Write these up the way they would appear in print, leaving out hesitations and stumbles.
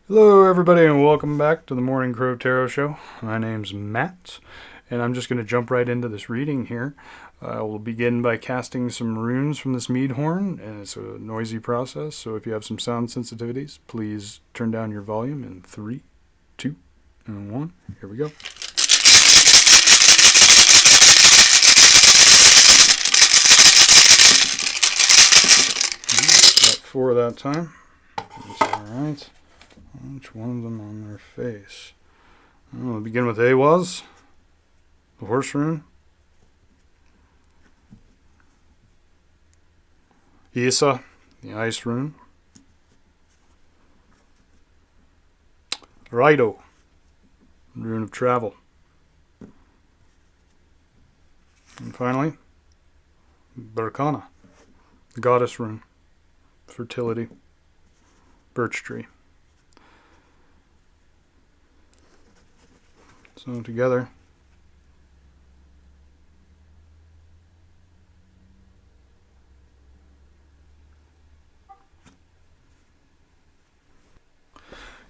Hello, everybody, and welcome back to the Morning Crow Tarot Show. My name's Matt, and I'm just going to jump right into this reading here. We'll begin by casting some runes from this mead horn, and it's a noisy process, so if you have some sound sensitivities, please turn down your volume in 3, 2, and 1. Here we go. Got 4 that time. That's alright. Each one of them on their face. We'll begin with Awaz, the horse rune. Isa, the ice rune. Raido, rune of travel. And finally, Barkana, the goddess rune, fertility, birch tree. So together,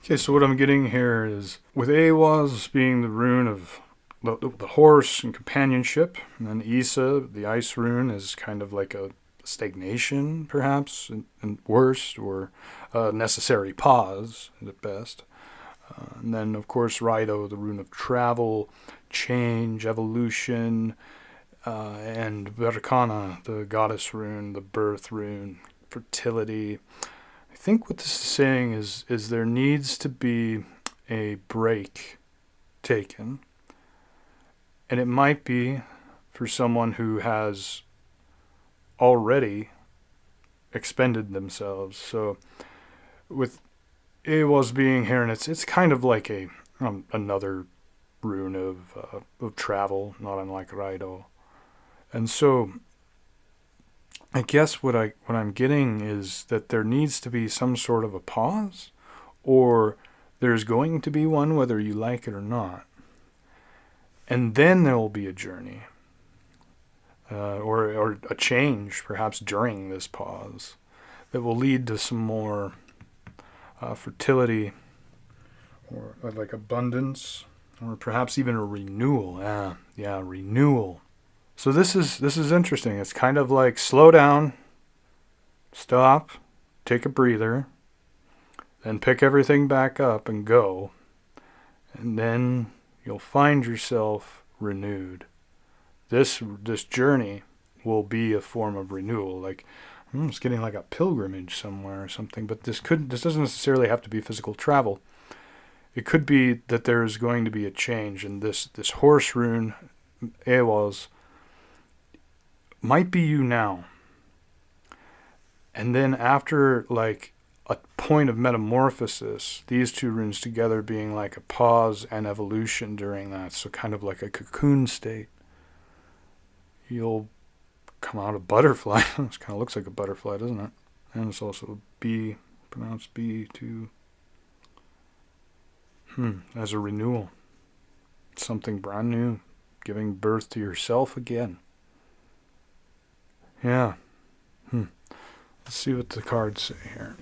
okay, so what I'm getting here is, with Awaz being the rune of the horse and companionship, and then Isa, the ice rune, is kind of like a stagnation, perhaps, and worst, or a necessary pause at best. And then, of course, Raido, the rune of travel, change, evolution, and Verkana, the goddess rune, the birth rune, fertility. I think what this is saying is there needs to be a break taken. And it might be for someone who has already expended themselves. So with Awaz being here, and it's kind of like a another rune of travel, not unlike Raido. And so I guess what I'm getting is that there needs to be some sort of a pause, or there's going to be one whether you like it or not. And then there will be a journey, or a change, perhaps during this pause, that will lead to some more fertility, or like abundance, or perhaps even a renewal. Yeah, renewal. So this is interesting. It's kind of like slow down, stop, take a breather, then pick everything back up and go, and then you'll find yourself renewed. This journey will be a form of renewal. Like, I'm just getting like a pilgrimage somewhere or something, but this doesn't necessarily have to be physical travel. It could be that there is going to be a change, and this horse rune, Awaz, might be you now. And then after like a point of metamorphosis, these two runes together being like a pause and evolution during that, so kind of like a cocoon state, you'll come out a butterfly. It kind of looks like a butterfly, doesn't it? And it's also B, pronounced B too. As a renewal. Something brand new. Giving birth to yourself again. Yeah. Let's see what the cards say here.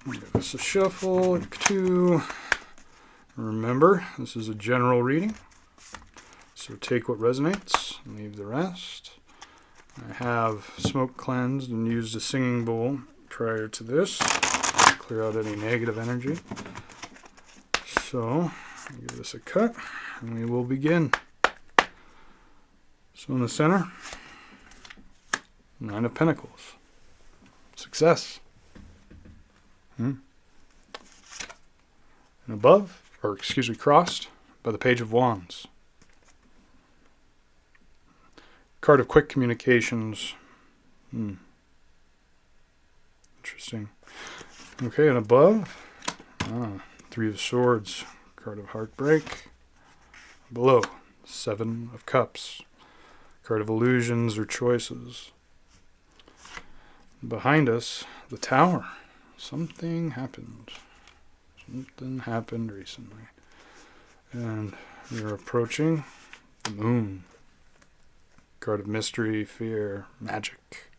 Give us a shuffle, 2. Remember, this is a general reading, so take what resonates and leave the rest. I have smoke cleansed and used a singing bowl prior to this to clear out any negative energy. So, I'll give this a cut, and we will begin. So in the center, 9 of Pentacles. Success. And above, crossed by the Page of Wands. Card of quick communications. Interesting. Okay, and above, 3 of Swords. Card of heartbreak. Below, 7 of Cups. Card of illusions or choices. Behind us, the Tower. Something happened. Something happened recently. And we're approaching the moon. card of mystery, fear, magic.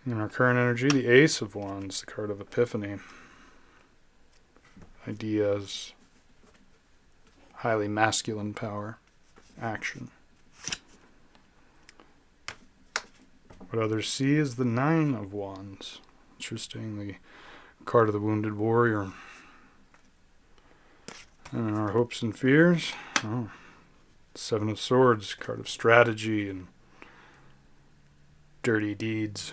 In our current energy, the Ace of Wands, the card of epiphany. Ideas, highly masculine power, action. What others see is the Nine of Wands. Interesting, the card of the wounded warrior. And our hopes and fears, Seven of Swords, card of strategy and dirty deeds.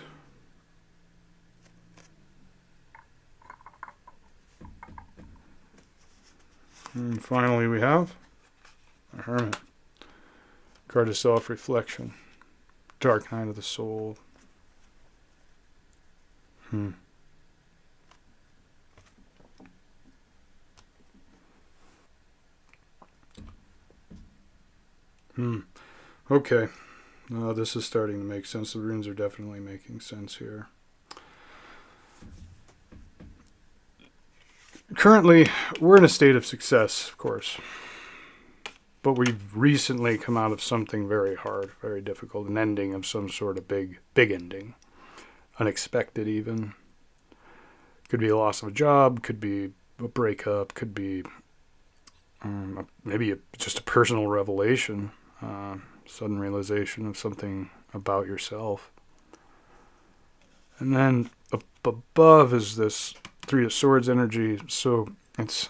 And finally we have a Hermit, card of self-reflection, dark night of the soul. Okay. This is starting to make sense. The runes are definitely making sense here. Currently, we're in a state of success, of course. But we've recently come out of something very hard, very difficult, an ending of some sort of big ending. Unexpected even. Could be a loss of a job, could be a breakup, could be maybe just a personal revelation, sudden realization of something about yourself. And then up above is this Three of Swords energy. So if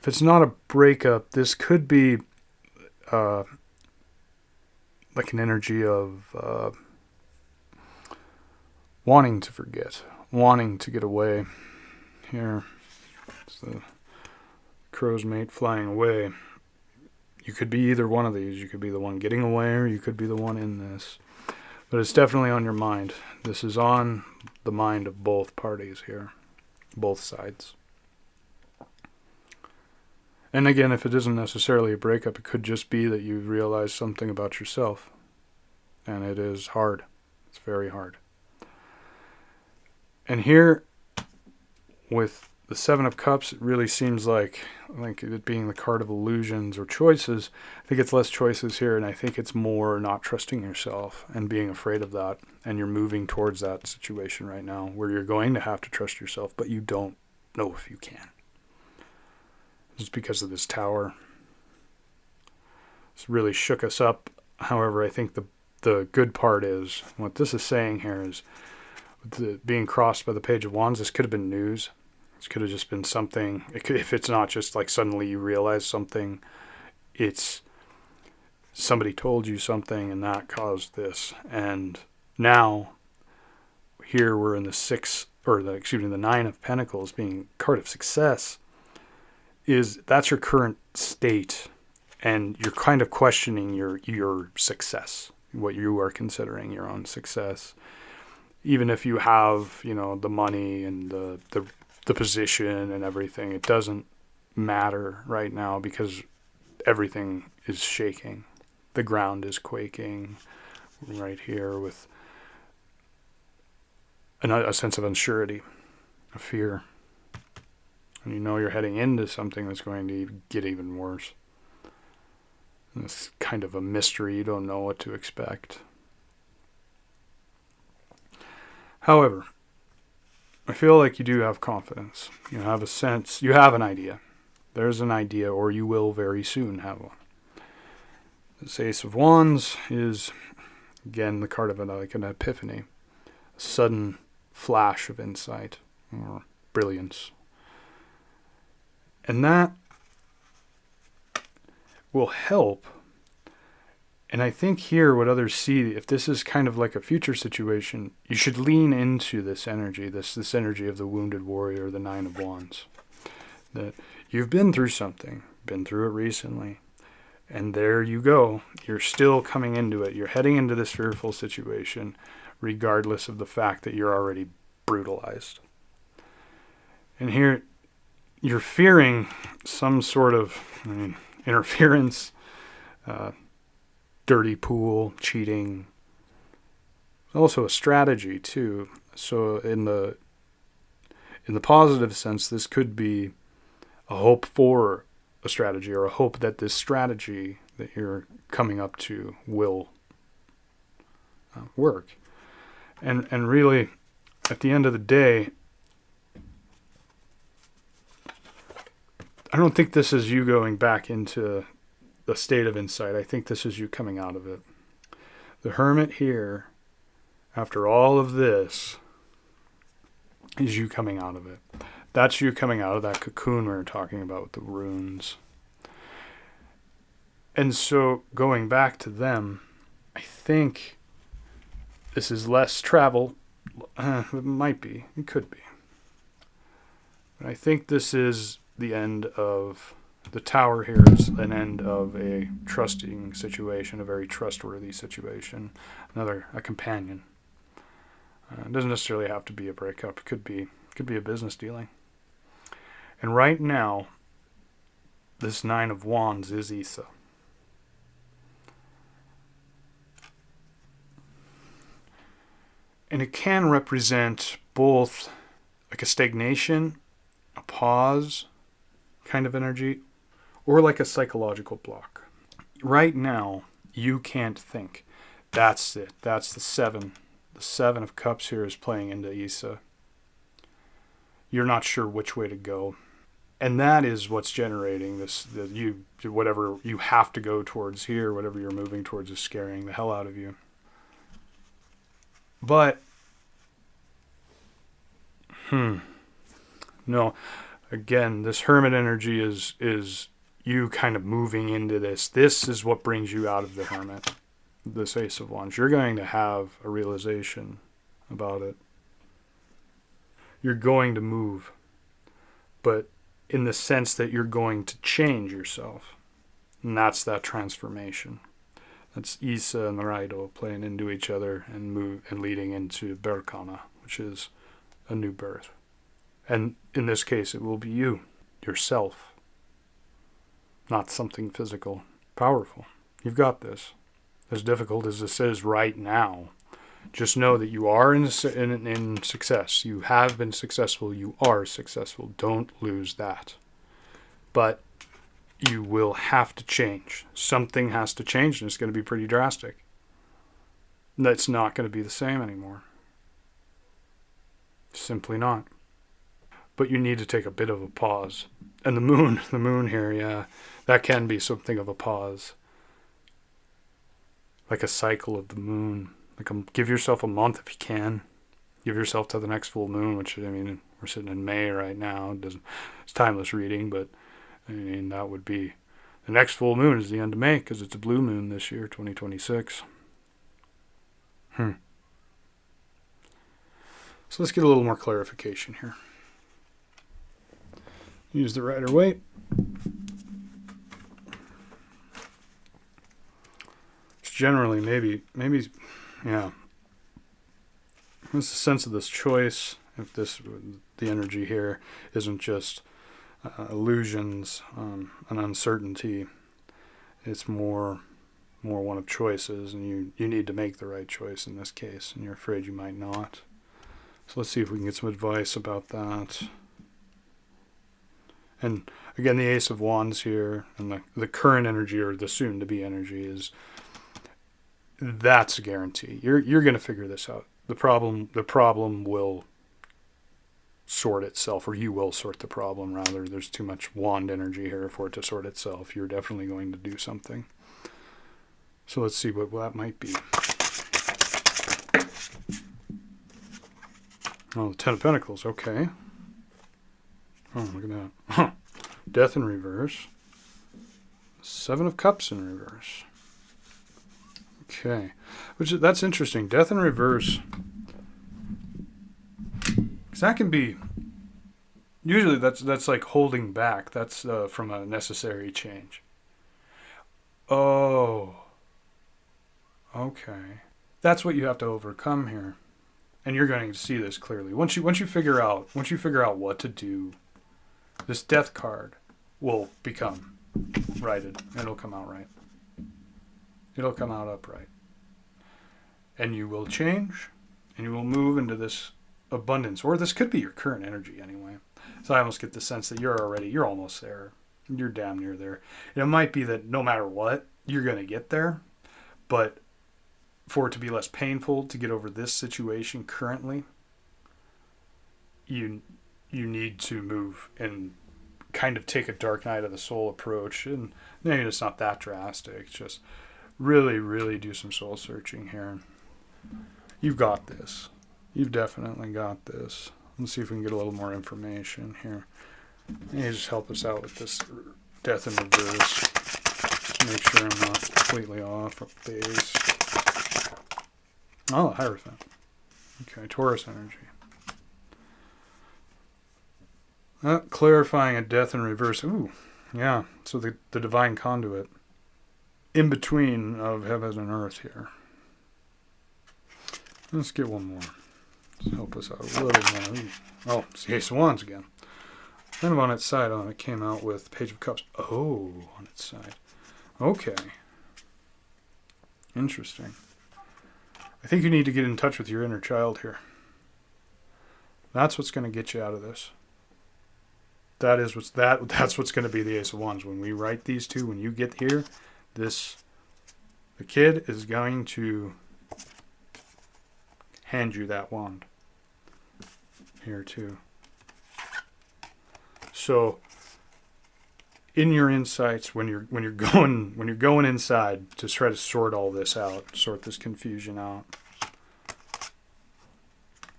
it's not a breakup, this could be like an energy of wanting to forget, wanting to get away. Here, it's the crow's mate flying away. You could be either one of these. You could be the one getting away, or you could be the one in this. But it's definitely on your mind. This is on the mind of both parties here, both sides. And again, if it isn't necessarily a breakup, it could just be that you realize something about yourself. And it is hard. It's very hard. And here, with the Seven of Cups, it really seems like it being the card of illusions or choices. I think it's less choices here, and I think it's more not trusting yourself and being afraid of that. And you're moving towards that situation right now where you're going to have to trust yourself, but you don't know if you can. Just because of this Tower. It's really shook us up. However, I think the good part is, what this is saying here is, being crossed by the Page of Wands, this could have been news. This could have just been something. If it's not just like suddenly you realize something, it's somebody told you something and that caused this. And now, here we're in the Nine of Pentacles, being card of success. That's your current state, and you're kind of questioning your success, what you are considering your own success. Even if you have, the money and the position and everything, it doesn't matter right now because everything is shaking. The ground is quaking right here with a sense of unsurety, a fear. And you're heading into something that's going to get even worse. And it's kind of a mystery. You don't know what to expect. However, I feel like you do have confidence. You have a sense. You have an idea. There's an idea, or you will very soon have one. This Ace of Wands is, again, the card of an epiphany. A sudden flash of insight or brilliance. And that will help. And I think here what others see, if this is kind of like a future situation, you should lean into this energy, this energy of the wounded warrior, the Nine of Wands. That you've been through something, been through it recently, and there you go. You're still coming into it. You're heading into this fearful situation, regardless of the fact that you're already brutalized. And here, you're fearing some sort of interference, dirty pool, cheating. Also a strategy too. So in the positive sense, this could be a hope for a strategy, or a hope that this strategy that you're coming up to will work. And really, at the end of the day, I don't think this is you going back into the state of insight. I think this is you coming out of it. The Hermit here, after all of this, is you coming out of it. That's you coming out of that cocoon we were talking about with the runes. And so going back to them, I think this is less travel. It might be. It could be. But I think this is the end of the tower here is an end of a trusting situation, a very trustworthy situation. A companion. It doesn't necessarily have to be a breakup. It could be a business dealing. And right now, this Nine of Wands is Issa. And it can represent both like a stagnation, a pause kind of energy, or like a psychological block. Right now, you can't think. That's it. That's the 7. The 7 of Cups here is playing into Issa. You're not sure which way to go. And that is what's generating this, whatever you have to go towards here, whatever you're moving towards is scaring the hell out of you. But, no, again, this Hermit energy is you kind of moving into this. This is what brings you out of the Hermit, this Ace of Wands. You're going to have a realization about it. You're going to move, but in the sense that you're going to change yourself. And that's that transformation. That's Issa and the Raido playing into each other and leading into Berkana, which is a new birth. And in this case, it will be you, yourself, not something physical. Powerful. You've got this. As difficult as this is right now, just know that you are in success. You have been successful. You are successful. Don't lose that. But you will have to change. Something has to change, and it's going to be pretty drastic. That's not going to be the same anymore. Simply not. But you need to take a bit of a pause. And the moon here, yeah, that can be something of a pause. Like a cycle of the moon. Give yourself a month if you can. Give yourself to the next full moon, which, I mean, we're sitting in May right now. It's timeless reading, but, I mean, that would be... The next full moon is the end of May, because it's a blue moon this year, 2026. So let's get a little more clarification here. Use the Rider-Waite. It's generally, maybe, yeah. What's the sense of this choice? If the energy here isn't just illusions, an uncertainty, it's more one of choices, and you need to make the right choice in this case, and you're afraid you might not. So let's see if we can get some advice about that. And again, the Ace of Wands here, and the current energy, or the soon-to-be energy, that's a guarantee. You're going to figure this out. The problem will sort itself, or you will sort the problem, rather. There's too much wand energy here for it to sort itself. You're definitely going to do something. So let's see what that might be. Oh, the Ten of Pentacles, okay. Oh, look at that. Huh. Death in reverse. Seven of Cups in reverse. Okay. That's interesting. Death in reverse. Because that can be... Usually that's like holding back. That's from a necessary change. Oh. Okay. That's what you have to overcome here. And you're going to see this clearly. Once you figure out what to do, this Death card will become righted. It'll come out right. It'll come out upright. And you will change, and you will move into this abundance. Or this could be your current energy anyway. So I almost get the sense that you're almost there. You're damn near there. And it might be that no matter what, you're going to get there, but for it to be less painful to get over this situation currently, you need to move and kind of take a dark night of the soul approach. And maybe it's not that drastic. Just really, really do some soul searching here. You've got this. You've definitely got this. Let's see if we can get a little more information here. You just help us out with this death in reverse. Just make sure I'm not completely off base. Oh, Hierophant. Okay, Taurus energy. Clarifying a death in reverse. Ooh, yeah. So the divine conduit in between of heaven and earth here. Let's get one more. Let's help us out a little more. Ooh. Oh, it's the Ace of Wands again. Kind of on its side on it came out with Page of Cups. Oh, on its side. Okay. Interesting. I think you need to get in touch with your inner child here. That's what's going to get you out of this. That's what's going to be the Ace of Wands. When we write these two, when you get here, the kid is going to hand you that wand. Here too. So in your insights, when you're going inside to try to sort all this out, sort this confusion out,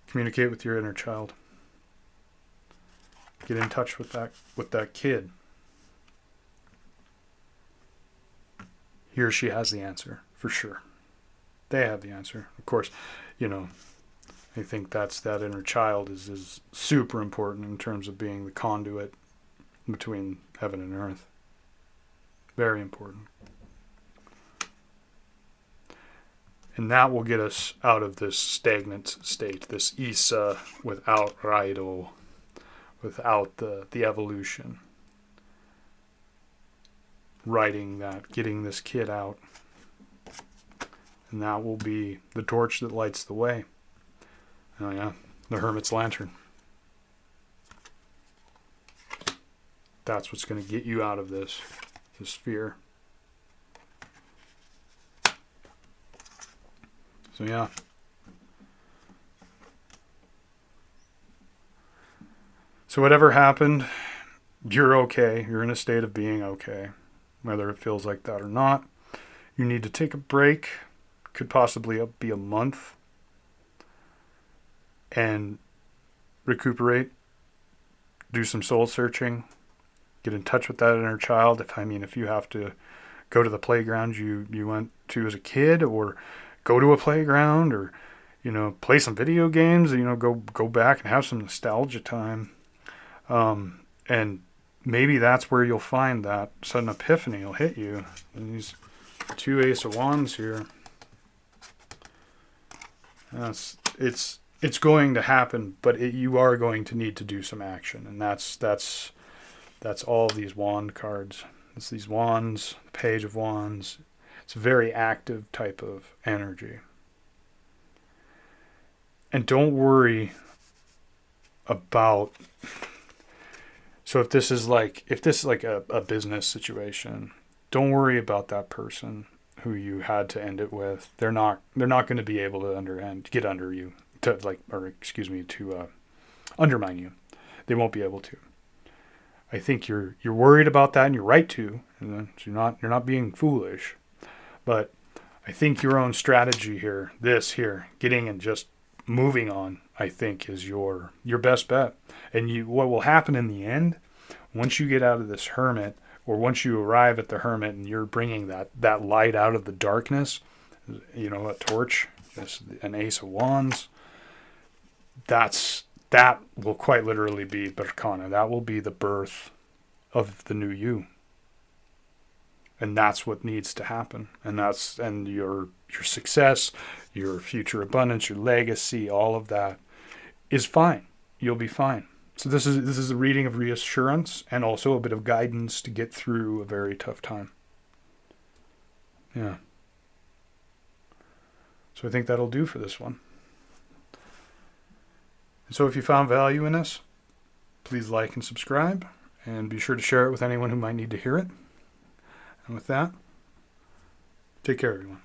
communicate with your inner child. Get in touch with that kid. He or she has the answer, for sure. They have the answer. Of course, I think that inner child is super important in terms of being the conduit between heaven and earth. Very important. And that will get us out of this stagnant state, this Isa without Raido, without the evolution. Writing that, getting this kid out. And that will be the torch that lights the way. Oh yeah, the Hermit's Lantern. That's what's going to get you out of this fear. So yeah. So whatever happened, you're okay. You're in a state of being okay. Whether it feels like that or not. You need to take a break. Could possibly be a month. And recuperate. Do some soul searching. Get in touch with that inner child. If you have to go to the playground you went to as a kid, or go to a playground, or play some video games, go back and have some nostalgia time. And maybe that's where you'll find that sudden epiphany will hit you. And these two Ace of Wands here. It's going to happen, but you are going to need to do some action, and that's all these wand cards. It's these wands, Page of Wands. It's a very active type of energy. And don't worry about. So if this is like a business situation, don't worry about that person who you had to end it with. They're not going to be able to get under you to undermine you. They won't be able to. I think you're worried about that, and you're right to. And you're not being foolish, but I think your own strategy here, getting and just moving on, I think is your best bet. And what will happen in the end, once you get out of this hermit, or once you arrive at the hermit and you're bringing that light out of the darkness, a torch, an Ace of Wands, that will quite literally be Berkana. That will be the birth of the new you. And that's what needs to happen. And your success, your future abundance, your legacy, all of that is fine. You'll be fine. So this is a reading of reassurance and also a bit of guidance to get through a very tough time. Yeah. So I think that'll do for this one. So if you found value in this, please like and subscribe, and be sure to share it with anyone who might need to hear it. And with that, Take care, everyone.